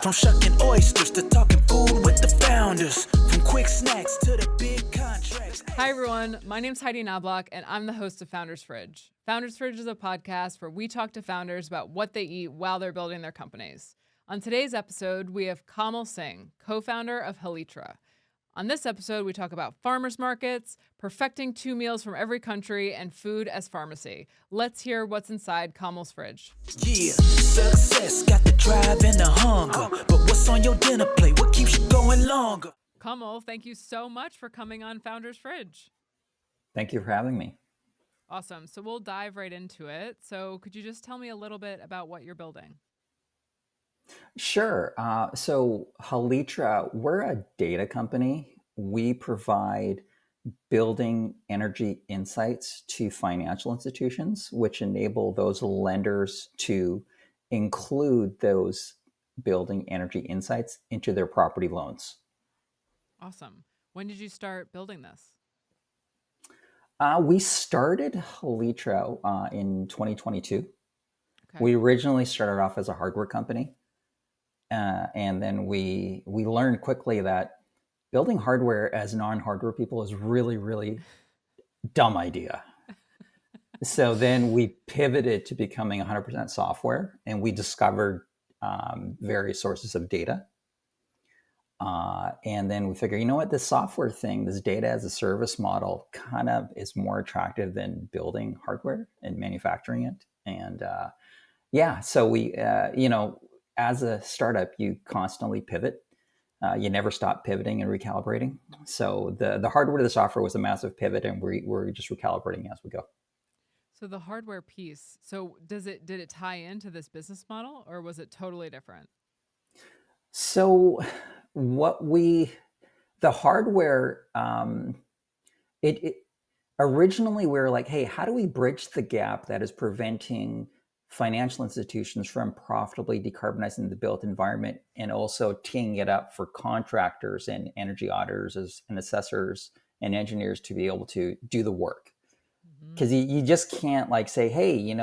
From shucking oysters to talking food with the founders. From quick snacks to the big contracts. Hi, everyone. My name's Heidi Knobloch, and I'm the host of Founders Fridge. Founders Fridge is a podcast where we talk to founders about what they eat while they're building their companies. On today's episode, we have Kamal Singh, co-founder of Halitra. On this episode, we talk about farmers markets, perfecting 2 meals from every country, and food as pharmacy. Let's hear what's inside Kamal's fridge. Yeah, success got the drive and the hunger. But what's on your dinner plate? What keeps you going longer? Kamal, thank you so much for coming on Founders Fridge. Thank you for having me. Awesome. So we'll dive right into it. So could you just tell me a little bit about what you're building? Sure. So Halitra, we're a data company. We provide building energy insights to financial institutions, which enable those lenders to include those building energy insights into their property loans. Awesome. When did you start building this? We started Halitra in 2022. Okay. We originally started off as a hardware company. And then we learned quickly that building hardware as non-hardware people is really, really dumb idea. So then we pivoted to becoming 100% software, and we discovered various sources of data. And then we figured, you know what, this software thing, this data as a service model kind of is more attractive than building hardware and manufacturing it. And so we, as a startup, you constantly pivot. You never stop pivoting and recalibrating. So the hardware to the software was a massive pivot, and we're just recalibrating as we go. So the hardware piece, did it tie into this business model, or was it totally different? So the hardware, it originally we were like, hey, how do we bridge the gap that is preventing financial institutions from profitably decarbonizing the built environment and also teeing it up for contractors and energy auditors and assessors and engineers to be able to do the work? Because you just can't say, hey,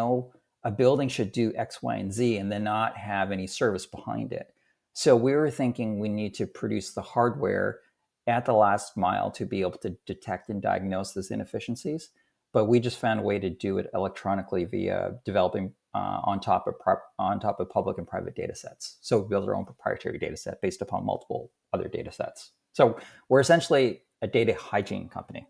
a building should do X, Y, and Z and then not have any service behind it. So we were thinking we need to produce the hardware at the last mile to be able to detect and diagnose those inefficiencies. But we just found a way to do it electronically via developing on top of public and private data sets. So we build our own proprietary data set based upon multiple other data sets. So we're essentially a data hygiene company.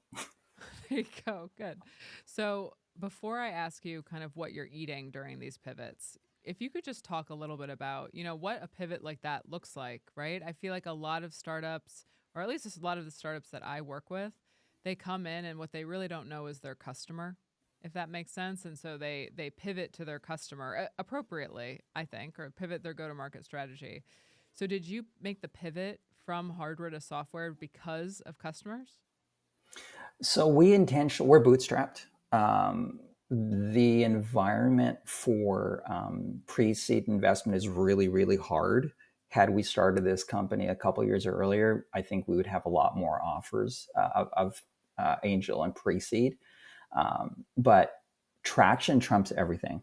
There you go. Good. So before I ask you kind of what you're eating during these pivots, if you could just talk a little bit about, what a pivot like that looks like, right? I feel like a lot of startups, or at least a lot of the startups that I work with, they come in and what they really don't know is their customer, if that makes sense. And so they pivot to their customer appropriately, I think, or pivot their go-to-market strategy. So did you make the pivot from hardware to software because of customers? So we're bootstrapped. The environment for pre-seed investment is really, really hard. Had we started this company a couple of years earlier, I think we would have a lot more offers of angel and pre-seed. But traction trumps everything.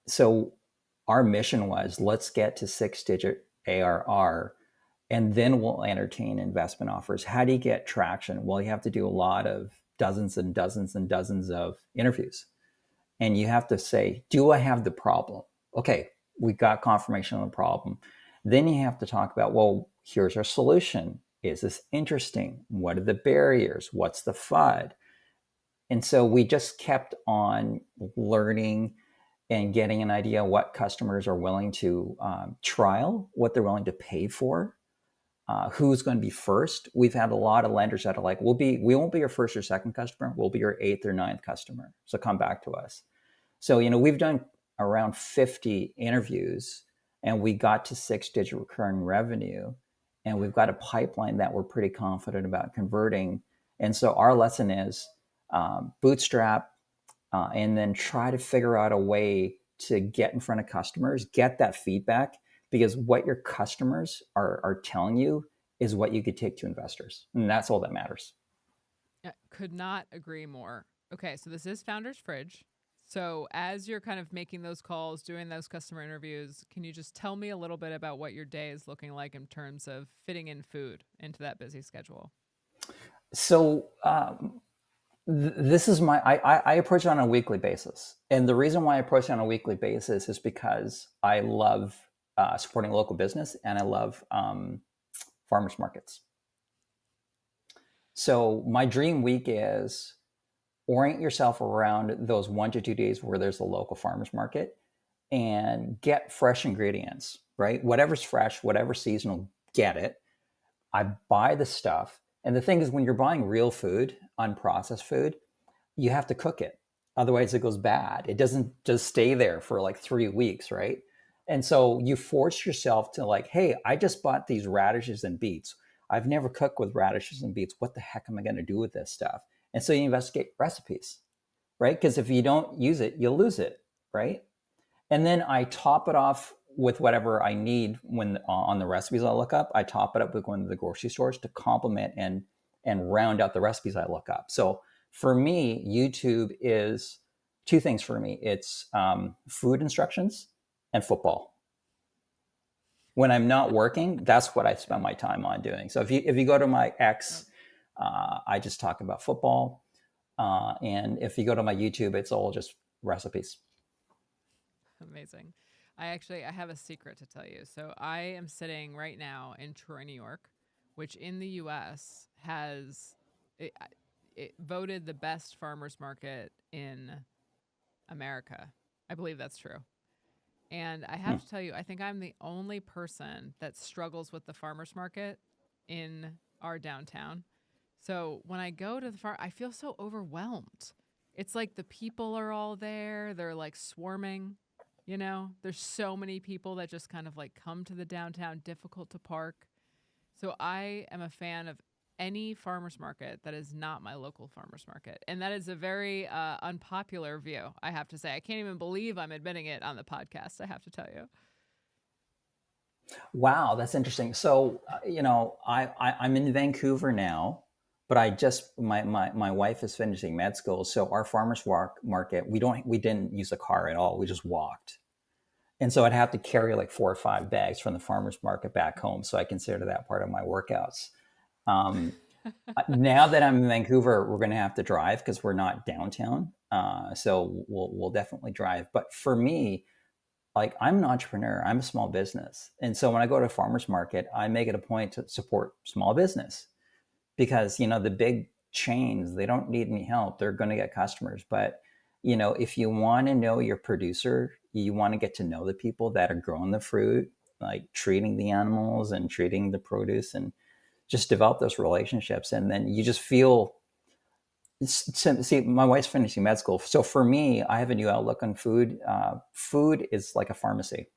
So our mission was, let's get to 6-digit ARR, and then we'll entertain investment offers. How do you get traction? Well, you have to do a lot of dozens and dozens and dozens of interviews. And you have to say, do I have the problem? Okay, we got confirmation on the problem. Then you have to talk about, well, here's our solution. Is this interesting? What are the barriers? What's the FUD? And so we just kept on learning and getting an idea what customers are willing to trial, what they're willing to pay for, who's going to be first. We've had a lot of lenders that are like, we won't be your first or second customer. We'll be your 8th or 9th customer. So come back to us. So, we've done around 50 interviews, and we got to 6-digit recurring revenue, and we've got a pipeline that we're pretty confident about converting. And so our lesson is bootstrap, and then try to figure out a way to get in front of customers, get that feedback, because what your customers are telling you is what you could take to investors. And that's all that matters. Could not agree more. Okay, so this is Founders Fridge. So as you're kind of making those calls, doing those customer interviews, can you just tell me a little bit about what your day is looking like in terms of fitting in food into that busy schedule? So this is I approach it on a weekly basis. And the reason why I approach it on a weekly basis is because I love supporting local business, and I love farmers markets. So my dream week is orient yourself around those 1 to 2 days where there's a local farmers market, and get fresh ingredients, right? Whatever's fresh, whatever's seasonal, get it. I buy the stuff. And the thing is, when you're buying real food, unprocessed food, you have to cook it. Otherwise, it goes bad. It doesn't just stay there for like 3 weeks, right? And so you force yourself to like, hey, I just bought these radishes and beets. I've never cooked with radishes and beets. What the heck am I going to do with this stuff? And so you investigate recipes, right? Because if you don't use it, you'll lose it, right? And then I top it off with whatever I need when on the recipes I look up. I top it up with going to the grocery stores to complement and round out the recipes I look up. So for me, YouTube is two things for me. It's food instructions and football. When I'm not working, that's what I spend my time on doing. So if you go to my X, I just talk about football. And if you go to my YouTube, it's all just recipes. Amazing. I have a secret to tell you. So I am sitting right now in Troy, New York, which in the U.S. has it voted the best farmers market in America. I believe that's true. And I have to tell you, I think I'm the only person that struggles with the farmers market in our downtown. So when I go to the farm, I feel so overwhelmed. It's like the people are all there. They're like swarming, you know? There's so many people that just kind of like come to the downtown, difficult to park. So I am a fan of any farmer's market that is not my local farmer's market. And that is a very unpopular view, I have to say. I can't even believe I'm admitting it on the podcast, I have to tell you. Wow, that's interesting. So, I'm in Vancouver now, but my wife is finishing med school. So our farmers market, we didn't use a car at all. We just walked. And so I'd have to carry like 4 or 5 bags from the farmers market back home. So I consider that part of my workouts. Now that I'm in Vancouver, we're going to have to drive because we're not downtown. So we'll definitely drive. But for me, like, I'm an entrepreneur, I'm a small business. And so when I go to a farmer's market, I make it a point to support small business because, the big chains, they don't need any help. They're going to get customers. But, if you want to know your producer, you want to get to know the people that are growing the fruit, like treating the animals and treating the produce, and just develop those relationships. And then you just feel, see, my wife's finishing med school. So for me, I have a new outlook on food. Food is like a pharmacy.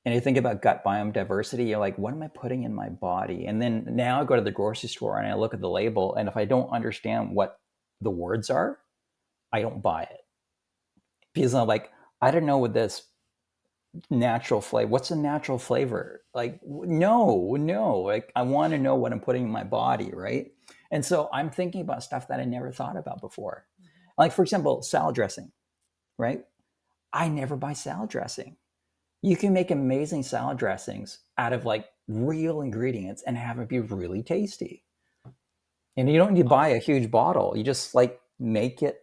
And you think about gut biome diversity, you're like, what am I putting in my body? And then now I go to the grocery store and I look at the label. And if I don't understand what the words are, I don't buy it. Because I'm like, I don't know what this natural flavor, what's a natural flavor? Like, no, like I want to know what I'm putting in my body, right? And so I'm thinking about stuff that I never thought about before. Like, for example, salad dressing, right? I never buy salad dressing. You can make amazing salad dressings out of like real ingredients and have it be really tasty. And you don't need to buy a huge bottle. You just like make it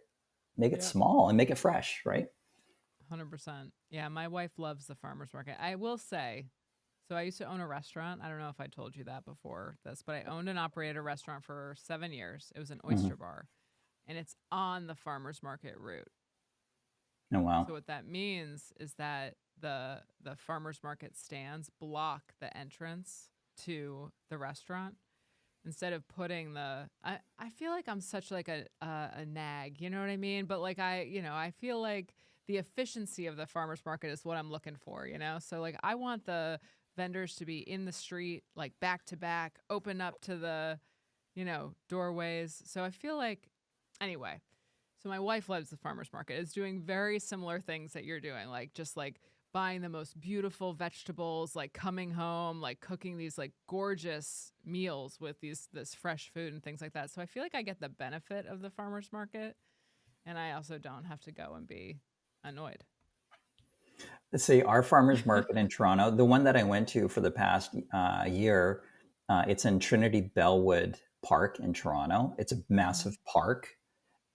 small and make it fresh, right? 100%. Yeah, my wife loves the farmer's market. I will say, so I used to own a restaurant. I don't know if I told you that before this, but I owned and operated a restaurant for 7 years. It was an oyster bar, and it's on the farmer's market route. Oh, wow. So what that means is that the farmer's market stands block the entrance to the restaurant. Instead of putting I feel like I'm such like a nag, you know what I mean? But like I feel like the efficiency of the farmer's market is what I'm looking for, So like I want the vendors to be in the street, like back to back, open up to the, doorways. So I feel like, anyway, so my wife loves the farmer's market. It's doing very similar things that you're doing, like just like buying the most beautiful vegetables, like coming home, like cooking these like gorgeous meals with this fresh food and things like that. So I feel like I get the benefit of the farmer's market. And I also don't have to go and be annoyed. Let's see, our farmers market in Toronto, the one that I went to for the past year, it's in Trinity Bellwood Park in Toronto. It's a massive park.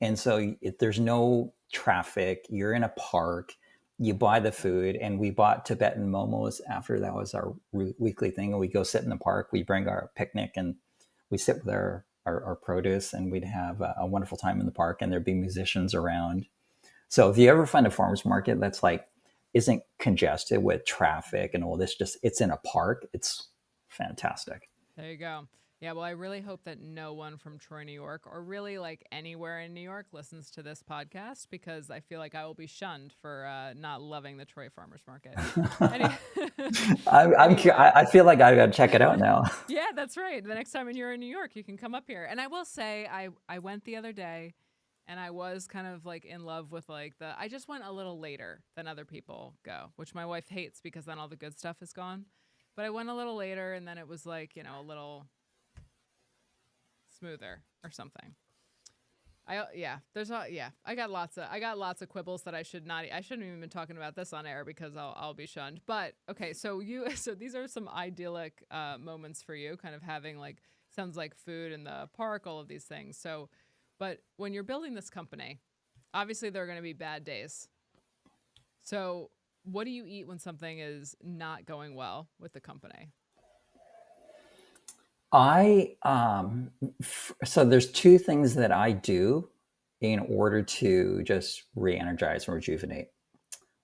And so there's no traffic. You're in a park. You buy the food, and we bought Tibetan momos after that was our weekly thing. And we go sit in the park. We bring our picnic, and we sit with our produce, and we'd have a wonderful time in the park. And there'd be musicians around. So if you ever find a farmers market that's like isn't congested with traffic and all this, just it's in a park, it's fantastic. There you go. Yeah, well, I really hope that no one from Troy, New York, or really like anywhere in New York listens to this podcast, because I feel like I will be shunned for not loving the Troy Farmers Market. Any- Anyway. I feel like I got to check it out now. Yeah, that's right. The next time you're in New York, you can come up here. And I will say, I went the other day, and I was kind of like in love with like I just went a little later than other people go, which my wife hates because then all the good stuff is gone. But I went a little later, and then it was like, you know, a little smoother or something. I got lots of quibbles that I shouldn't even been talking about this on air because I'll be shunned. But okay, so these are some idyllic moments for you, kind of having like, sounds like food in the park, all of these things. So, but when you're building this company, obviously there are going to be bad days. So what do you eat when something is not going well with the company? So there's two things that I do in order to just re-energize and rejuvenate.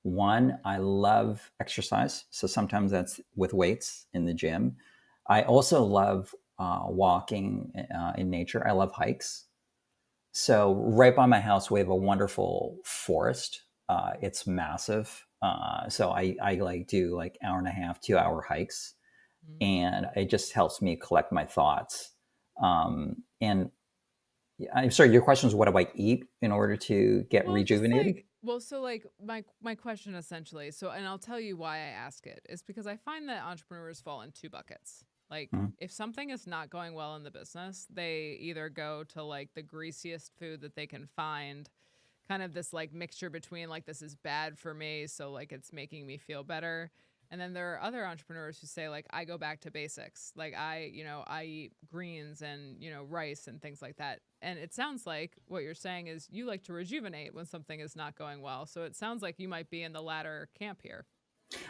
One, I love exercise. So sometimes that's with weights in the gym. I also love walking in nature. I love hikes. So right by my house, we have a wonderful forest. It's massive. So I like do like hour and a half, 2 hour hikes, and it just helps me collect my thoughts. And I'm sorry, your question is what do I eat in order to get rejuvenated? So like my question essentially, so, and I'll tell you why I ask it, is because I find that entrepreneurs fall in two buckets. Like if something is not going well in the business, they either go to like the greasiest food that they can find, kind of this like mixture between like, this is bad for me, so like it's making me feel better. And then there are other entrepreneurs who say like, I go back to basics. Like I eat greens and, rice and things like that. And it sounds like what you're saying is you like to rejuvenate when something is not going well. So it sounds like you might be in the latter camp here.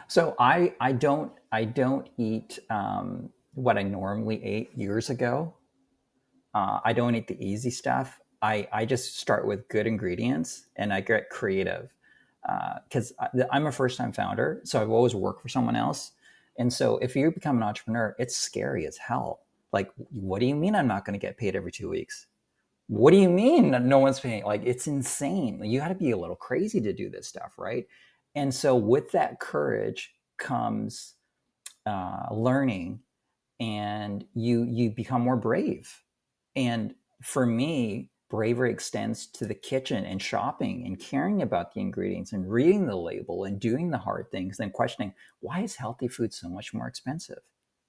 So I don't eat what I normally ate years ago. I don't eat the easy stuff. I just start with good ingredients and I get creative because I'm a first time founder. So I've always worked for someone else. And so if you become an entrepreneur, it's scary as hell. Like, what do you mean I'm not going to get paid every 2 weeks? What do you mean no one's paying? Like, it's insane. You got to be a little crazy to do this stuff, right? And so with that courage comes learning, and you become more brave. And for me, bravery extends to the kitchen and shopping and caring about the ingredients and reading the label and doing the hard things and questioning, why is healthy food so much more expensive?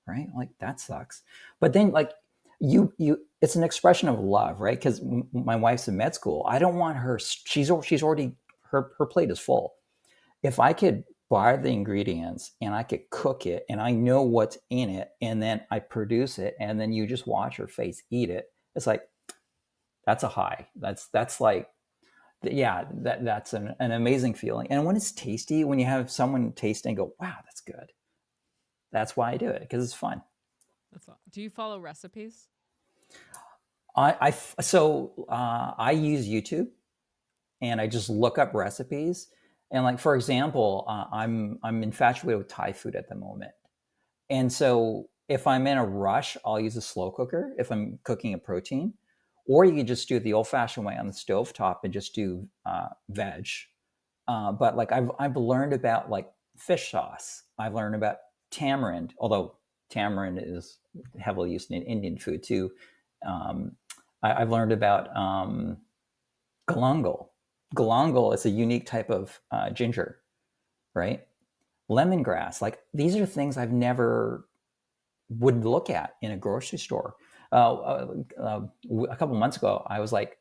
Right? Like, that sucks. But then like you it's an expression of love, right? Because my wife's in med school. I don't want her, she's already, her plate is full. If I could buy the ingredients and I could cook it and I know what's in it and then I produce it and then you just watch her face eat it, it's like, that's a high. That's like, yeah, that's an amazing feeling. And when it's tasty, when you have someone taste and go, wow, that's good. That's why I do it, because it's fun. That's all. Do you follow recipes? I use YouTube and I just look up recipes. And like, for example, I'm infatuated with Thai food at the moment. And so if I'm in a rush, I'll use a slow cooker if I'm cooking a protein, or you can just do it the old fashioned way on the stove top and just do veg. But like I've learned about like fish sauce. I've learned about tamarind, although tamarind is heavily used in Indian food too. I've learned about galangal. Galangal is a unique type of ginger, right? Lemongrass. Like, these are things I've never would look at in a grocery store. A couple months ago, I was like,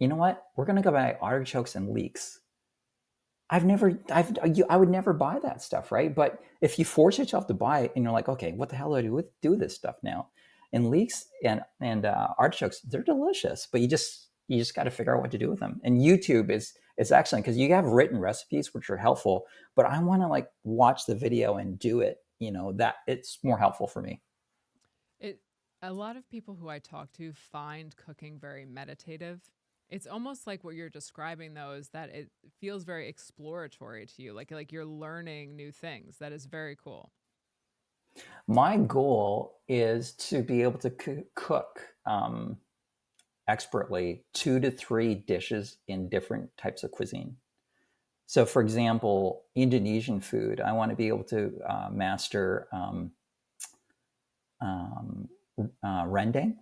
you know what? We're going to go buy artichokes and leeks. I would never buy that stuff, right? But if you force yourself to buy it and you're like, okay, what the hell do I do with this stuff now? And leeks and artichokes, they're delicious, but you just got to figure out what to do with them. And YouTube is excellent because you have written recipes which are helpful, but I want to like watch the video and do it. That it's more helpful for me. It A lot of people who I talk to find cooking very meditative. It's almost like what you're describing though is that it feels very exploratory to you, like you're learning new things. That is very cool. My goal is to be able to cook expertly 2 to 3 dishes in different types of cuisine. So, for example, Indonesian food, I want to be able to master um, rendang,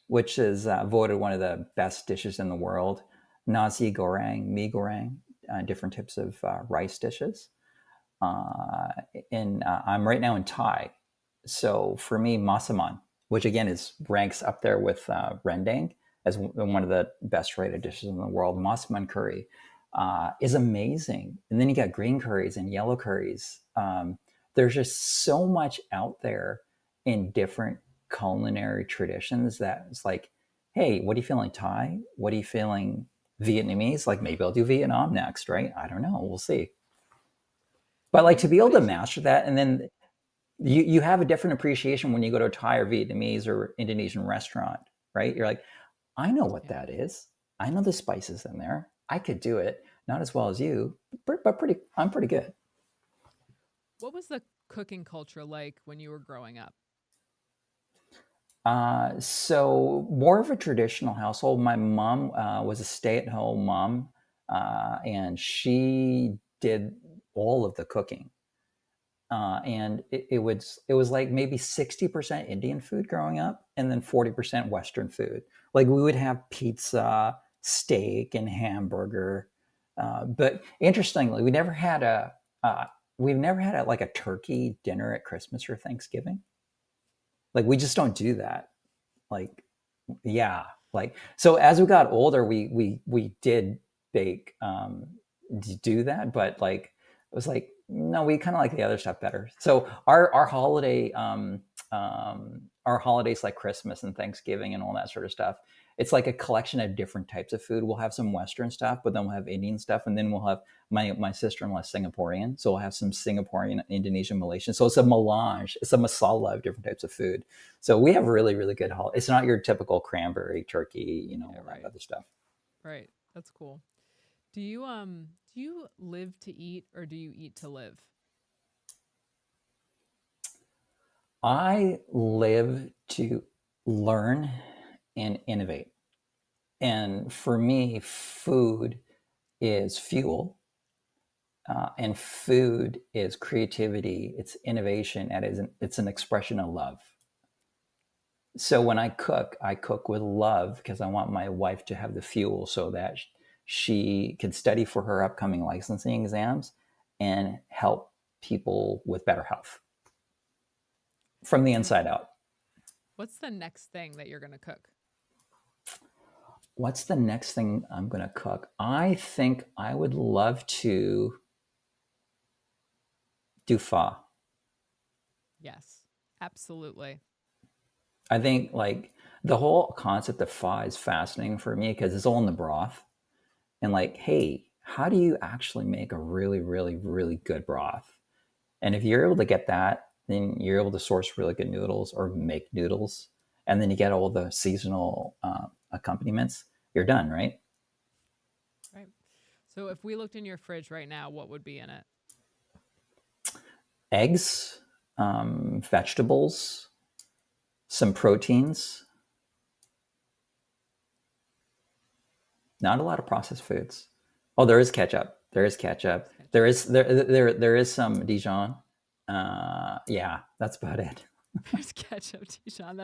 which is voted one of the best dishes in the world. Nasi goreng, mi goreng, different types of rice dishes. Uh, I'm right now in Thai, so for me, masaman, which again is ranks up there with rendang as one of the best rated dishes in the world, masaman curry is amazing. And then you got green curries and yellow curries. There's just so much out there in different culinary traditions that it's like, hey, what are you feeling Thai? What are you feeling Vietnamese? Like maybe I'll do Vietnam next, right? I don't know. We'll see. But like to be able What to is your master that, and then you have a different appreciation when you go to a Thai or Vietnamese or Indonesian restaurant, right? You're like, I know what yeah. that is. I know the spices in there. I could do it, not as well as you, but pretty. I'm pretty good. What was the cooking culture like when you were growing up? So more of a traditional household. My mom was a stay-at-home mom, and she did all of the cooking. And it was like maybe 60% Indian food growing up, and then 40% Western food. Like we would have pizza, steak, and hamburger. But interestingly, uh, we've never had like a turkey dinner at Christmas or Thanksgiving. Like we just don't do that. Like yeah, like so as we got older, we did bake do that, but like it was like no, we kind of like the other stuff better. So our holidays like Christmas and Thanksgiving and all that sort of stuff. It's like a collection of different types of food. We'll have some Western stuff, but then we'll have Indian stuff, and then we'll have my sister-in-law is Singaporean, so we'll have some Singaporean, Indonesian, Malaysian. So it's a melange. It's a masala of different types of food. So we have really, really good holiday. It's not your typical cranberry turkey, Yeah, all that right. other stuff. Right. That's cool. Do you live to eat or do you eat to live? I live to learn and innovate. And for me, food is fuel, and food is creativity, it's innovation, and it's an expression of love. So when I cook with love because I want my wife to have the fuel so that she can study for her upcoming licensing exams and help people with better health from the What's inside out. what's the next thing that you're going to cook? What's the next thing I'm going to cook? I think I would love to do pho. Yes. Absolutely. I think like the whole concept of pho is fascinating for me because it's all in the broth. And like, hey, how do you actually make a really, really, really good broth? And if you're able to get that, then you're able to source really good noodles or make noodles. And then you get all the seasonal accompaniments, you're done, right? Right. So if we looked in your fridge right now, what would be in it? Eggs, vegetables, some proteins, not a lot of processed foods. Oh, there is ketchup. There is ketchup. Sketch. There is some Dijon. Yeah, that's about it. There's ketchup, Tishan.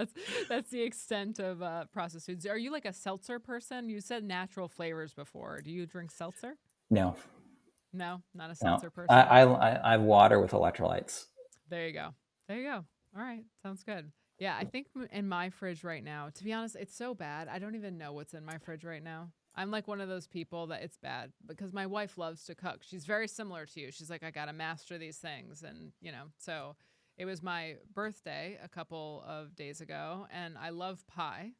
That's the extent of processed foods. Are you like a seltzer person? You said natural flavors before. Do you drink seltzer? No, No, not a no. seltzer I, person. I I have water with electrolytes. There you go. There you go. All right, sounds good. Yeah, I think in my fridge right now, to be honest, it's so bad. I don't even know what's in my fridge right now. I'm like one of those people that it's bad because my wife loves to cook. She's very similar to you. She's like, I got to master these things. And, so it was my birthday a couple of days ago and I love pie.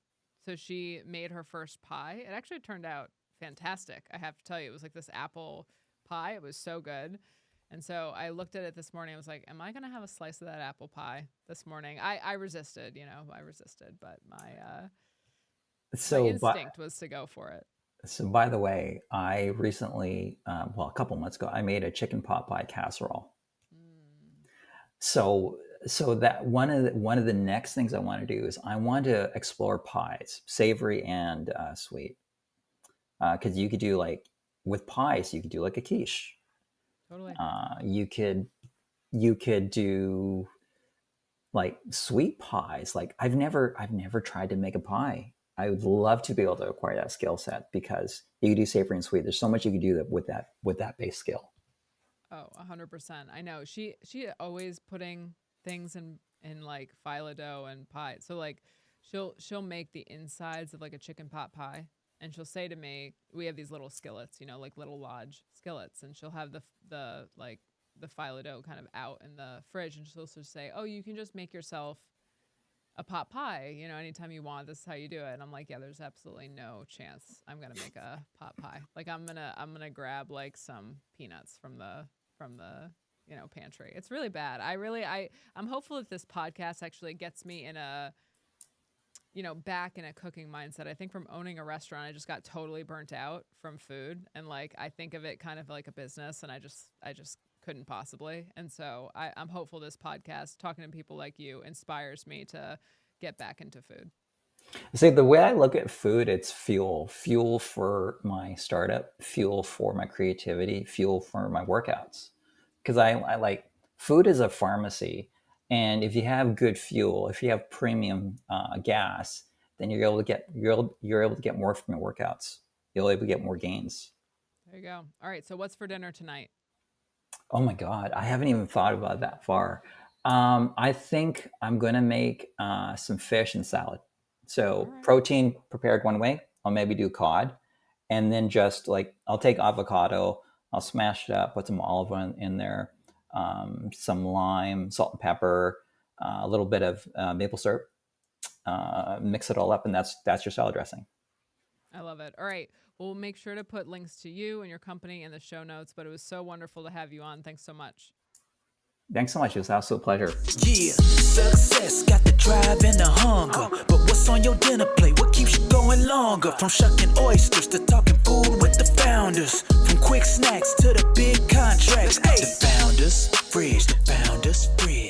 So she made her first pie. It actually turned out fantastic. I have to tell you, it was like this apple pie. It was so good. And so I looked at it this morning. I was like, am I going to have a slice of that apple pie this morning? I resisted, but my instinct was to go for it. So by the way, I recently, a couple months ago, I made a chicken pot pie casserole. So that one of the next things I want to do is I want to explore pies, savory and sweet, because you could do like with pies, you could do like a quiche. Totally. You could do like sweet pies. Like I've never tried to make a pie. I would love to be able to acquire that skill set because you can do savory and sweet. There's so much you can do with that base skill. Oh, 100%. I know she always putting things in like phyllo dough and pie. So like she'll make the insides of like a chicken pot pie. And she'll say to me, we have these little skillets, like little lodge skillets. And she'll have the phyllo dough kind of out in the fridge. And she'll also say, oh, you can just make yourself a pot pie, anytime you want. This is how you do it. And I'm like, yeah, there's absolutely no chance I'm going to make a pot pie. Like I'm going to grab like some peanuts from the pantry. It's really bad. I'm hopeful that this podcast actually gets me in a, back in a cooking mindset. I think from owning a restaurant, I just got totally burnt out from food. And like, I think of it kind of like a business and I just couldn't possibly. And so I'm hopeful this podcast, talking to people like you, inspires me to get back into food. See, the way I look at food, it's fuel for my startup, fuel for my creativity, fuel for my workouts. Because I like food is a pharmacy. And if you have good fuel, if you have premium gas, then you're able to get more from your workouts. You're able to get more gains. There you go. All right. So what's for dinner tonight? Oh my God, I haven't even thought about that far. I think I'm gonna make some fish and salad. So right. Protein prepared one way. I'll maybe do cod, and then just like I'll take avocado, I'll smash it up, put some olive oil in there. Some lime, salt and pepper, a little bit of maple syrup, mix it all up, and that's your salad dressing. I love it. All right. We'll make sure to put links to you and your company in the show notes, but it was so wonderful to have you on. Thanks so much. Thanks so much. It was an absolute pleasure. Yeah, success got the drive and the hunger. But what's on your dinner plate? What keeps you going longer? From shucking oysters to talking food with the founders. From quick snacks to the big contracts. The founders fridge, the founders fridge.